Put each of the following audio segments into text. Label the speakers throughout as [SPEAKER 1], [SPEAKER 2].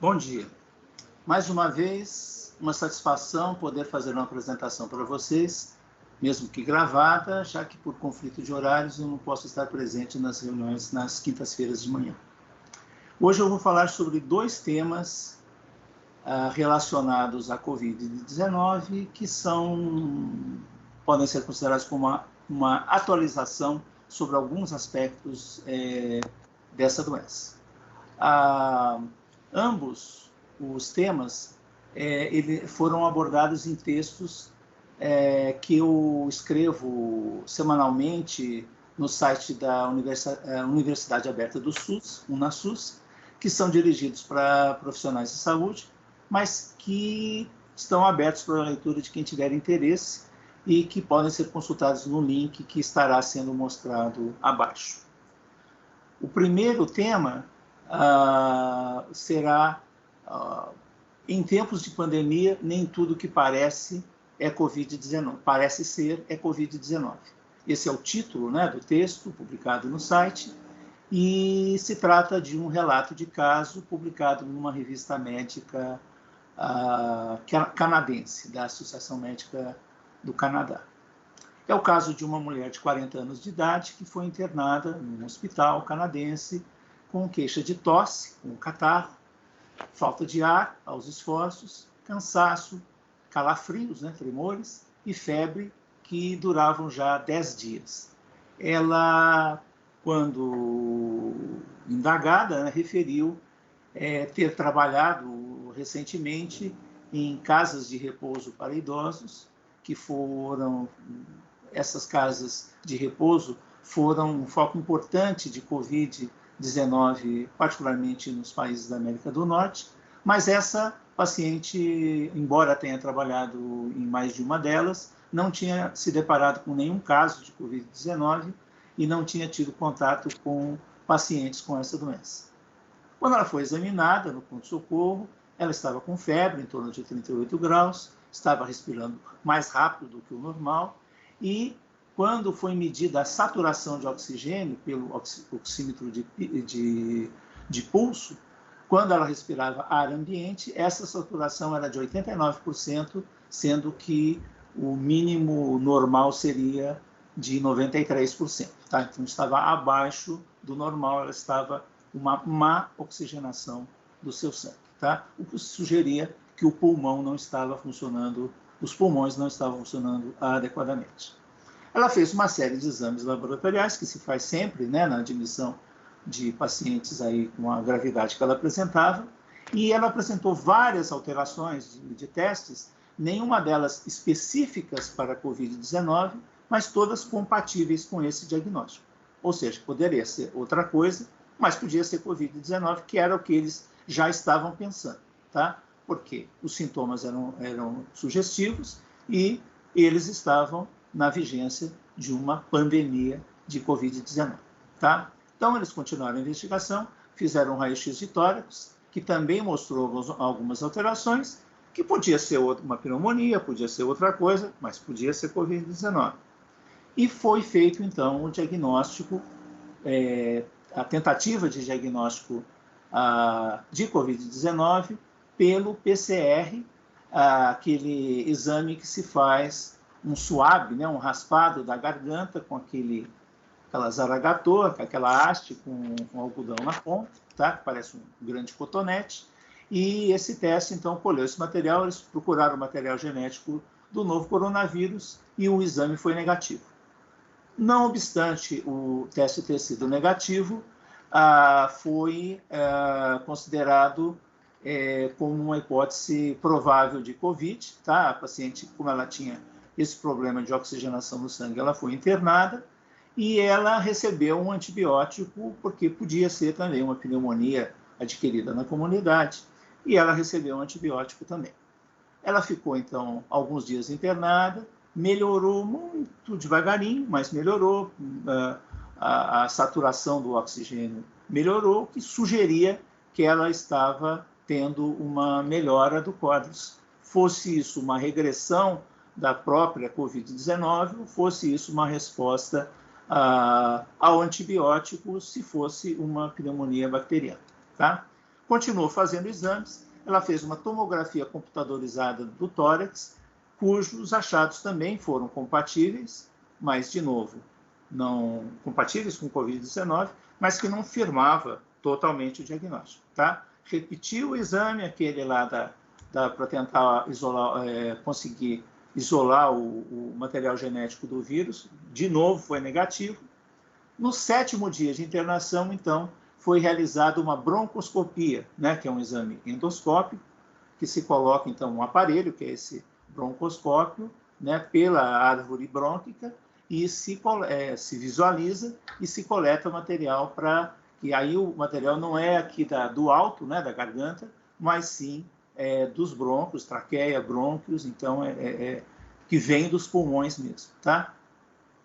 [SPEAKER 1] Bom dia. Mais uma vez, uma satisfação poder fazer uma apresentação para vocês, mesmo que gravada, já que por conflito de horários eu não posso estar presente nas reuniões nas quintas-feiras de manhã. Hoje eu vou falar sobre dois temas relacionados à Covid-19, que podem ser considerados como uma atualização sobre alguns aspectos dessa doença. Ambos os temas foram abordados em textos que eu escrevo semanalmente no site da Universidade Aberta do SUS, UNASUS, que são dirigidos para profissionais de saúde, mas que estão abertos para a leitura de quem tiver interesse e que podem ser consultados no link que estará sendo mostrado abaixo. O primeiro tema será, em tempos de pandemia, nem tudo que parece é Covid-19. Parece ser é Covid-19. Esse é o título, do texto publicado no site, e se trata de um relato de caso publicado numa revista médica canadense, da Associação Médica do Canadá. É o caso de uma mulher de 40 anos de idade que foi internada num hospital canadense com queixa de tosse, com catarro, falta de ar aos esforços, cansaço, calafrios, tremores e febre que duravam já 10 dias. Ela, quando indagada, referiu ter trabalhado recentemente em casas de repouso para idosos, essas casas de repouso foram um foco importante de Covid-19, particularmente nos países da América do Norte, mas essa paciente, embora tenha trabalhado em mais de uma delas, não tinha se deparado com nenhum caso de Covid-19 e não tinha tido contato com pacientes com essa doença. Quando ela foi examinada no pronto-socorro, ela estava com febre, em torno de 38 graus, estava respirando mais rápido do que o normal, e quando foi medida a saturação de oxigênio pelo oxímetro de pulso, quando ela respirava ar ambiente, essa saturação era de 89%, sendo que o mínimo normal seria de 93%. Tá? Então, estava abaixo do normal, ela estava uma má oxigenação do seu sangue. Tá? O que sugeria que o pulmão não estava funcionando, os pulmões não estavam funcionando adequadamente. Ela fez uma série de exames laboratoriais, que se faz sempre na admissão de pacientes aí com a gravidade que ela apresentava, e ela apresentou várias alterações de testes, nenhuma delas específicas para a Covid-19, mas todas compatíveis com esse diagnóstico. Ou seja, poderia ser outra coisa, mas podia ser Covid-19, que era o que eles já estavam pensando, tá? Porque os sintomas eram sugestivos e eles estavam na vigência de uma pandemia de Covid-19, tá? Então, eles continuaram a investigação, fizeram um raio-x de tórax, que também mostrou algumas alterações, que podia ser uma pneumonia, podia ser outra coisa, mas podia ser Covid-19. E foi feito, então, o diagnóstico, a tentativa de diagnóstico de Covid-19 pelo PCR, aquele exame que se faz um swab, um raspado da garganta com aquela zaragatua, aquela haste com algodão na ponta, tá? Que parece um grande cotonete. E esse teste, então, colheu esse material, eles procuraram o material genético do novo coronavírus e o exame foi negativo. Não obstante o teste ter sido negativo, foi considerado como uma hipótese provável de Covid. Tá? A paciente, como ela tinha esse problema de oxigenação no sangue, ela foi internada e ela recebeu um antibiótico, porque podia ser também uma pneumonia adquirida na comunidade, e ela recebeu um antibiótico também. Ela ficou, então, alguns dias internada, melhorou muito devagarinho, mas melhorou, a saturação do oxigênio melhorou, que sugeria que ela estava tendo uma melhora do quadros. Fosse isso uma regressão da própria Covid-19, ou fosse isso uma resposta ao antibiótico, se fosse uma pneumonia bacteriana. Tá? continuou fazendo exames, ela fez uma tomografia computadorizada do tórax, cujos achados também foram compatíveis, mas, de novo, não compatíveis com Covid-19, mas que não firmava totalmente o diagnóstico. Tá? Repetiu o exame, aquele lá para tentar isolar, conseguir isolar o material genético do vírus, de novo foi negativo. No 7º dia de internação, então, foi realizada uma broncoscopia, né, que é um exame endoscópico, que se coloca, então, um aparelho, que é esse broncoscópio, né, pela árvore brônquica, e se visualiza e se coleta material para... E aí o material não é aqui do alto, né, da garganta, mas sim dos brônquios, traqueia, brônquios, então que vem dos pulmões mesmo, tá?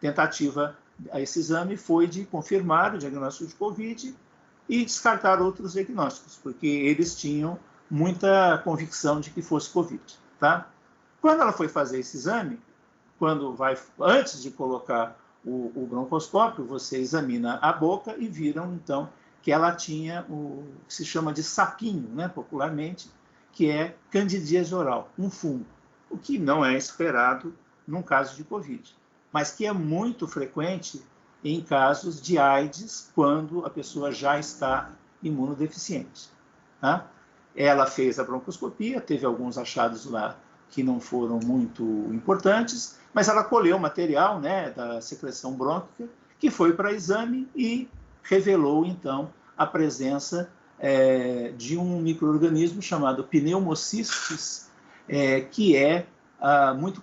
[SPEAKER 1] Tentativa a esse exame foi de confirmar o diagnóstico de Covid e descartar outros diagnósticos, porque eles tinham muita convicção de que fosse Covid, tá? Quando ela foi fazer esse exame, antes de colocar o broncoscópio, você examina a boca e viram, então, que ela tinha o que se chama de sapinho, né, popularmente, que é candidíase oral, um fungo, o que não é esperado num caso de Covid, mas que é muito frequente em casos de AIDS, quando a pessoa já está imunodeficiente. Tá? Ela fez a broncoscopia, teve alguns achados lá que não foram muito importantes, mas ela colheu material, né, da secreção brônquica, que foi para exame e revelou, então, a presença de um micro-organismo chamado pneumocystis, que é muito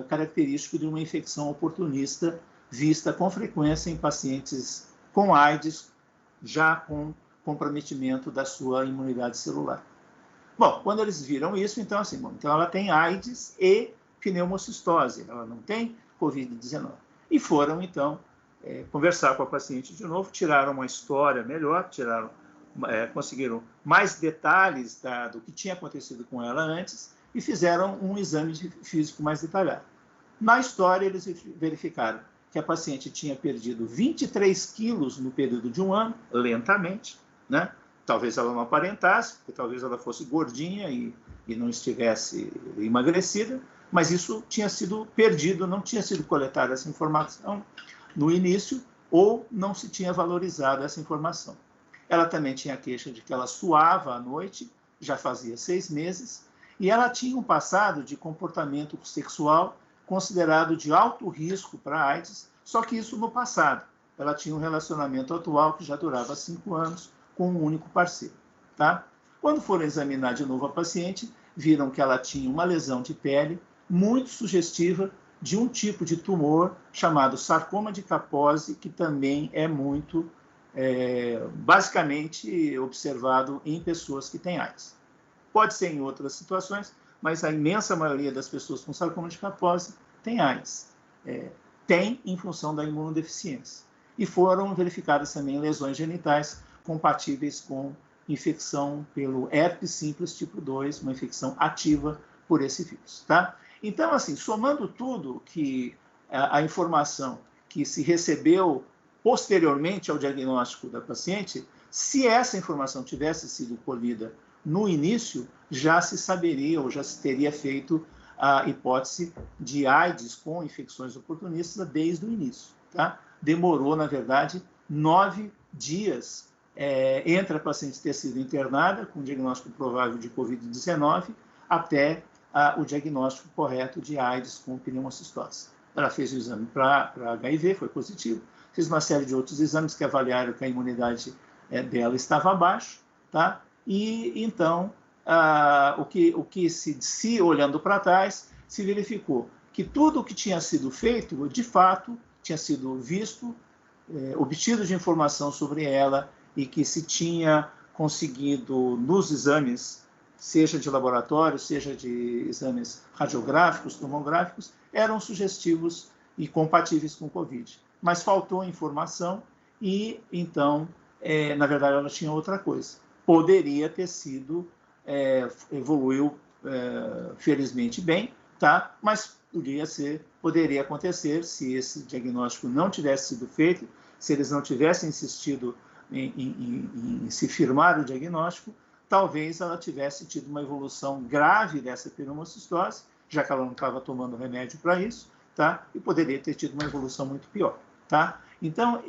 [SPEAKER 1] característico de uma infecção oportunista vista com frequência em pacientes com AIDS, já com comprometimento da sua imunidade celular. Bom, quando eles viram isso, então, assim, então ela tem AIDS e pneumocistose, ela não tem Covid-19. E foram, então, conversar com a paciente de novo, tiraram uma história melhor, conseguiram mais detalhes do que tinha acontecido com ela antes e fizeram um exame físico mais detalhado. Na história, eles verificaram que a paciente tinha perdido 23 quilos no período de um ano, lentamente, né? Talvez ela não aparentasse, porque talvez ela fosse gordinha e não estivesse emagrecida, mas isso tinha sido perdido, não tinha sido coletada essa informação no início, ou não se tinha valorizado essa informação. Ela também tinha a queixa de que ela suava à noite, já fazia 6 meses, e ela tinha um passado de comportamento sexual considerado de alto risco para AIDS, só que isso no passado. Ela tinha um relacionamento atual que já durava 5 anos, com um único parceiro. Tá? Quando foram examinar de novo a paciente, viram que ela tinha uma lesão de pele muito sugestiva de um tipo de tumor chamado sarcoma de Kaposi, que também é muito, basicamente, observado em pessoas que têm AIDS. Pode ser em outras situações, mas a imensa maioria das pessoas com sarcoma de Kaposi tem AIDS. Tem em função da imunodeficiência. E foram verificadas também lesões genitais compatíveis com infecção pelo herpes simples tipo 2, uma infecção ativa por esse vírus. Tá? Então, assim, somando tudo que a informação que se recebeu posteriormente ao diagnóstico da paciente, se essa informação tivesse sido colhida no início, já se saberia ou já se teria feito a hipótese de AIDS com infecções oportunistas desde o início. Tá? Demorou, na verdade, 9 dias entre a paciente ter sido internada com diagnóstico provável de Covid-19 até o diagnóstico correto de AIDS com pneumocistose. Ela fez o exame para HIV, foi positivo, fez uma série de outros exames que avaliaram que a imunidade dela estava abaixo, tá? E então, o que se olhando para trás, se verificou que tudo o que tinha sido feito, de fato, tinha sido visto, obtido de informação sobre ela, e que se tinha conseguido nos exames, seja de laboratório, seja de exames radiográficos, tomográficos, eram sugestivos e compatíveis com o Covid. Mas faltou informação e, então, na verdade, ela tinha outra coisa. Poderia ter sido, evoluiu felizmente bem, tá? Mas poderia acontecer se esse diagnóstico não tivesse sido feito, se eles não tivessem insistido em se firmar o diagnóstico, talvez ela tivesse tido uma evolução grave dessa pneumocistose, já que ela não estava tomando remédio para isso, tá? E poderia ter tido uma evolução muito pior, tá? Então,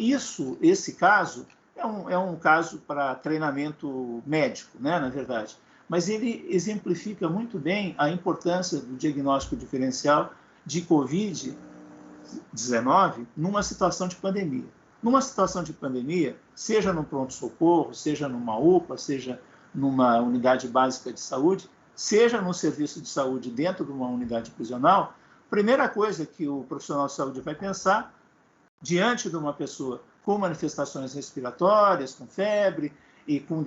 [SPEAKER 1] esse caso é um caso para treinamento médico, né, na verdade, mas ele exemplifica muito bem a importância do diagnóstico diferencial de Covid-19 numa situação de pandemia. Numa situação de pandemia, seja no pronto-socorro, seja numa UPA, seja numa unidade básica de saúde, seja no serviço de saúde dentro de uma unidade prisional, a primeira coisa que o profissional de saúde vai pensar, diante de uma pessoa com manifestações respiratórias, com febre e com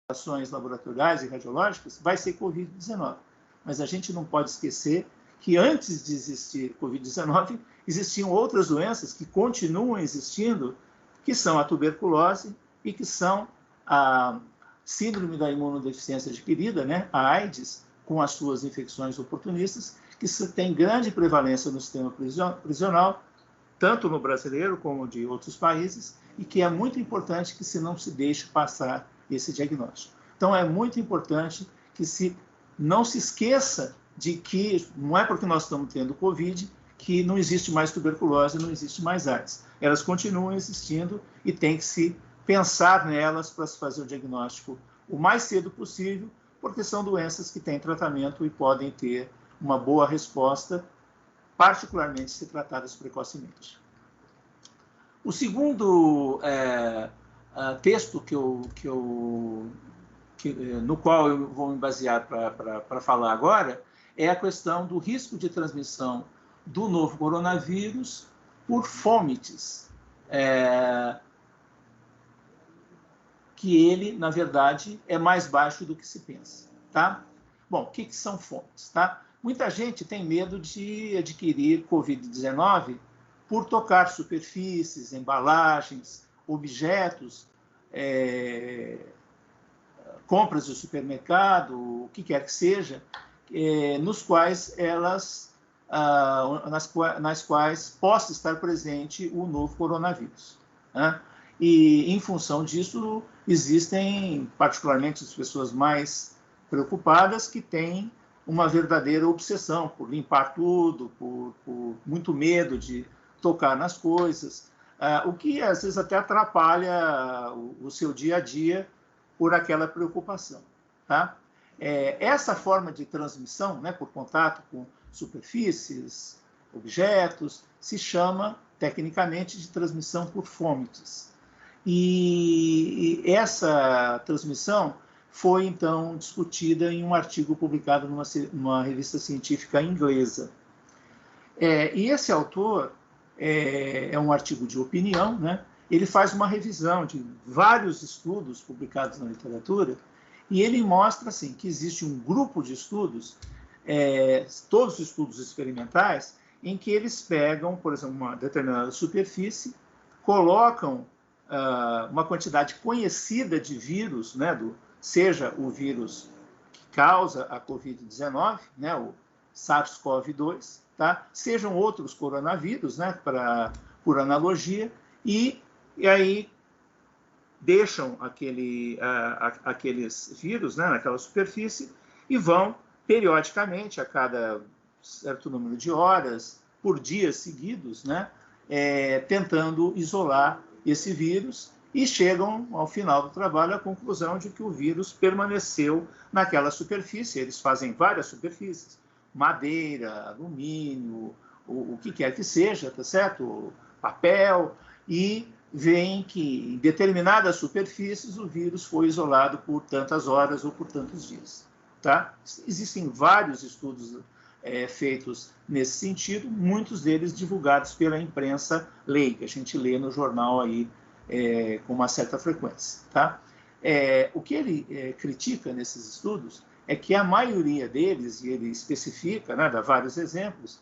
[SPEAKER 1] ações laboratoriais e radiológicas, vai ser Covid-19. Mas a gente não pode esquecer que antes de existir Covid-19, existiam outras doenças que continuam existindo, que são a tuberculose e que são a síndrome da imunodeficiência adquirida, né, a AIDS, com as suas infecções oportunistas, que tem grande prevalência no sistema prisional, tanto no brasileiro como de outros países, e que é muito importante que não se deixe passar esse diagnóstico. Então, é muito importante que não se esqueça de que não é porque nós estamos tendo Covid que não existe mais tuberculose, não existe mais AIDS. Elas continuam existindo e tem que se pensar nelas para se fazer o diagnóstico o mais cedo possível, porque são doenças que têm tratamento e podem ter uma boa resposta, particularmente se tratadas precocemente. O segundo texto no qual eu vou me basear para falar agora é a questão do risco de transmissão do novo coronavírus por fomites, que ele, na verdade, é mais baixo do que se pensa, tá? Bom, o que são fomites, tá? Muita gente tem medo de adquirir Covid-19 por tocar superfícies, embalagens, objetos, compras do supermercado, o que quer que seja, nas quais possa estar presente o novo coronavírus, né? E, em função disso, existem, particularmente as pessoas mais preocupadas, que têm uma verdadeira obsessão por limpar tudo, por muito medo de tocar nas coisas, o que às vezes até atrapalha o seu dia a dia por aquela preocupação, tá? Essa forma de transmissão, né, por contato com superfícies, objetos, se chama tecnicamente de transmissão por fomites. E essa transmissão foi, então, discutida em um artigo publicado numa revista científica inglesa. E esse autor, é um artigo de opinião, né? Ele faz uma revisão de vários estudos publicados na literatura e ele mostra assim, que existe um grupo de estudos, todos os estudos experimentais, em que eles pegam, por exemplo, uma determinada superfície, colocam uma quantidade conhecida de vírus, né, seja o vírus que causa a Covid-19, né, o SARS-CoV-2, tá? Sejam outros coronavírus, né, por analogia, e aí deixam aqueles vírus, né, naquela superfície e vão periodicamente, a cada certo número de horas, por dias seguidos, né, tentando isolar esse vírus e chegam, ao final do trabalho, à conclusão de que o vírus permaneceu naquela superfície. Eles fazem várias superfícies, madeira, alumínio, o que quer que seja, tá certo? Papel, e veem que em determinadas superfícies o vírus foi isolado por tantas horas ou por tantos dias, tá? Existem vários estudos feitos nesse sentido, muitos deles divulgados pela imprensa leiga, a gente lê no jornal aí com uma certa frequência, tá? O que ele critica nesses estudos é que a maioria deles, e ele especifica, né, dá vários exemplos,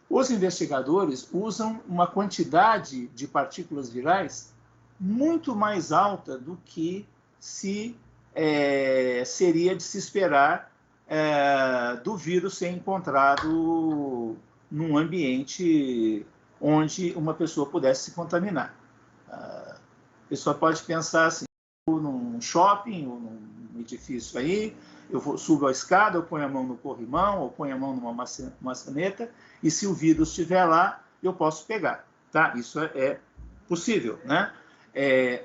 [SPEAKER 1] os investigadores usam uma quantidade de partículas virais muito mais alta do que seria de se esperar do vírus ser encontrado num ambiente onde uma pessoa pudesse se contaminar. A pessoa pode pensar assim, num shopping, ou num edifício aí, subo a escada, eu ponho a mão no corrimão, ou ponho a mão numa maçaneta, e se o vírus estiver lá, eu posso pegar, tá? Isso é possível, né?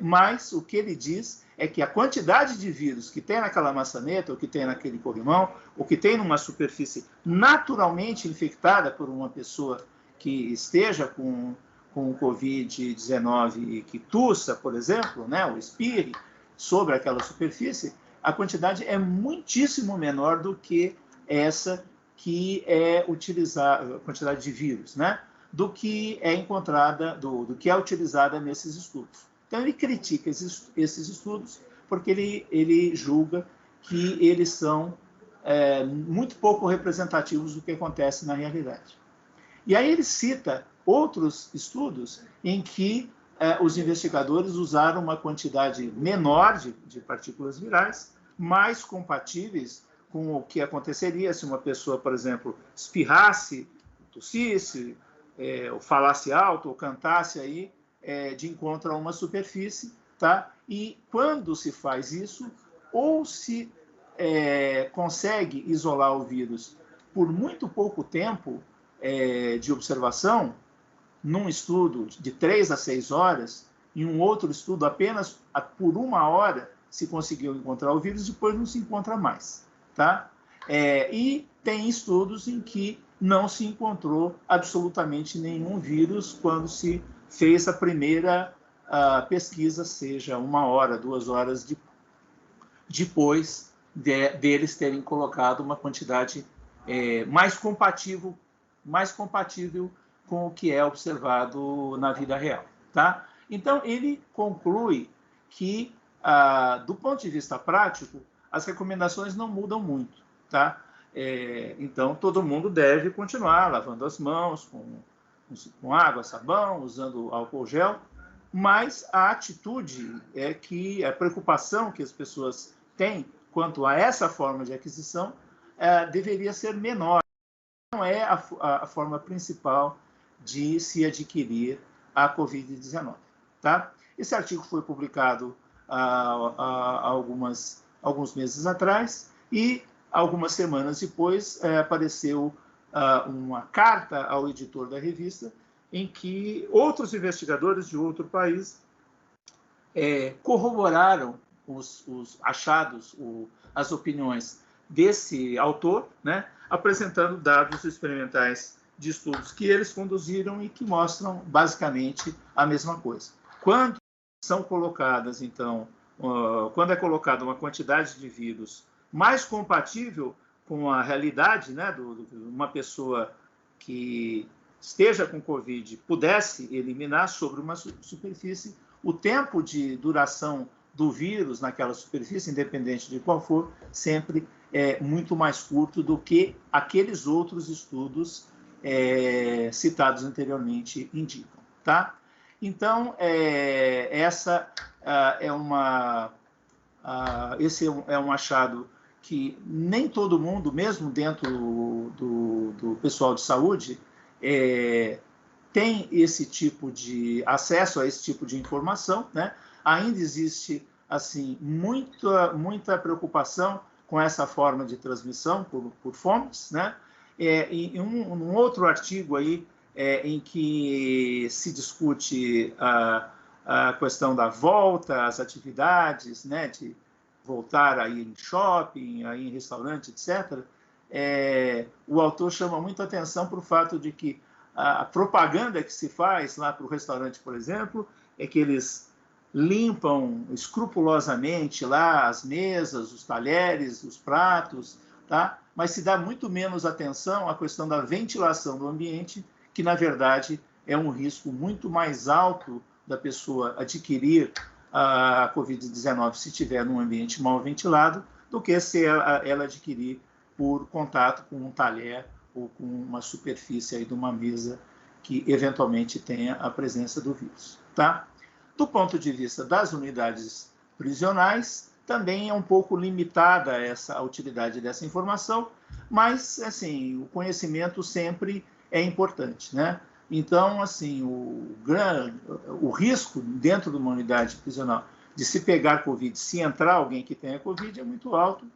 [SPEAKER 1] Mas o que ele diz é que a quantidade de vírus que tem naquela maçaneta, ou que tem naquele corrimão, ou que tem numa superfície naturalmente infectada por uma pessoa que esteja com o Covid-19 e que tussa, por exemplo, né, ou espirre sobre aquela superfície, a quantidade é muitíssimo menor do que essa que é utilizada, a quantidade de vírus, né, do que é encontrada, do que é utilizada nesses estudos. Então, ele critica esses estudos porque ele julga que eles são muito pouco representativos do que acontece na realidade. E aí ele cita outros estudos em que os investigadores usaram uma quantidade menor de partículas virais, mais compatíveis com o que aconteceria se uma pessoa, por exemplo, espirrasse, tossisse, ou falasse alto, ou cantasse aí, de encontro a uma superfície, tá? E quando se faz isso, ou se consegue isolar o vírus por muito pouco tempo de observação, num estudo de 3 a 6 horas, em um outro estudo apenas por 1 hora se conseguiu encontrar o vírus, depois não se encontra mais, tá? E tem estudos em que não se encontrou absolutamente nenhum vírus quando se fez a primeira pesquisa, seja 1 hora, 2 horas depois deles terem colocado uma quantidade mais compatível com o que é observado na vida real, tá? Então, ele conclui que, do ponto de vista prático, as recomendações não mudam muito, tá? Então, todo mundo deve continuar lavando as mãos com água, sabão, usando álcool gel, mas a atitude é que a preocupação que as pessoas têm quanto a essa forma de aquisição deveria ser menor. Não é a forma principal de se adquirir a Covid-19, tá? Esse artigo foi publicado há alguns meses atrás e algumas semanas depois apareceu uma carta ao editor da revista em que outros investigadores de outro país corroboraram os achados, as opiniões desse autor, né, apresentando dados experimentais de estudos que eles conduziram e que mostram basicamente a mesma coisa. Quando são colocadas, então, quando é colocada uma quantidade de vírus mais compatível com a realidade, né, uma pessoa que esteja com Covid pudesse eliminar sobre uma superfície, o tempo de duração do vírus naquela superfície, independente de qual for, sempre é muito mais curto do que aqueles outros estudos citados anteriormente indicam, tá? Então, esse é um achado que nem todo mundo, mesmo dentro do pessoal de saúde, tem esse tipo de acesso a esse tipo de informação, né? Ainda existe assim muita preocupação com essa forma de transmissão por fontes, né? Em um outro artigo aí em que se discute a questão da volta às atividades, né? De voltar a ir em shopping, a ir em restaurante, etc. O autor chama muita atenção para o fato de que a propaganda que se faz lá para o restaurante, por exemplo, é que eles limpam escrupulosamente lá as mesas, os talheres, os pratos, tá? Mas se dá muito menos atenção à questão da ventilação do ambiente, que na verdade é um risco muito mais alto da pessoa adquirir a Covid-19 se estiver num ambiente mal ventilado, do que se ela adquirir por contato com um talher ou com uma superfície aí de uma mesa que eventualmente tenha a presença do vírus, tá? Do ponto de vista das unidades prisionais, também é um pouco limitada a utilidade dessa informação, mas, assim, o conhecimento sempre é importante, né? Então, assim, o risco dentro de uma unidade prisional de se pegar Covid, se entrar alguém que tenha Covid, é muito alto,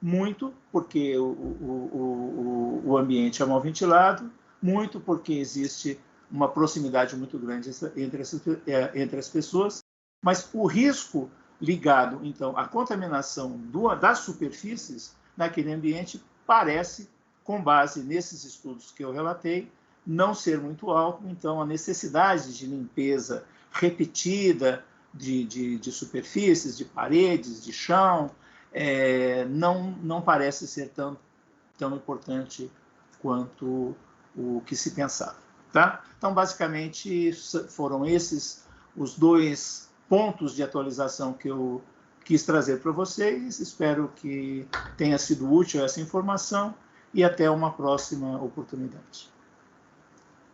[SPEAKER 1] muito porque o ambiente é mal ventilado, muito porque existe uma proximidade muito grande entre as pessoas, mas o risco ligado, então, à contaminação das superfícies naquele ambiente parece, com base nesses estudos que eu relatei, não ser muito alto. Então, a necessidade de limpeza repetida de superfícies, de paredes, de chão, não parece ser tão importante quanto o que se pensava. Tá? Então, basicamente, foram esses os 2 pontos de atualização que eu quis trazer para vocês. Espero que tenha sido útil essa informação e até uma próxima oportunidade.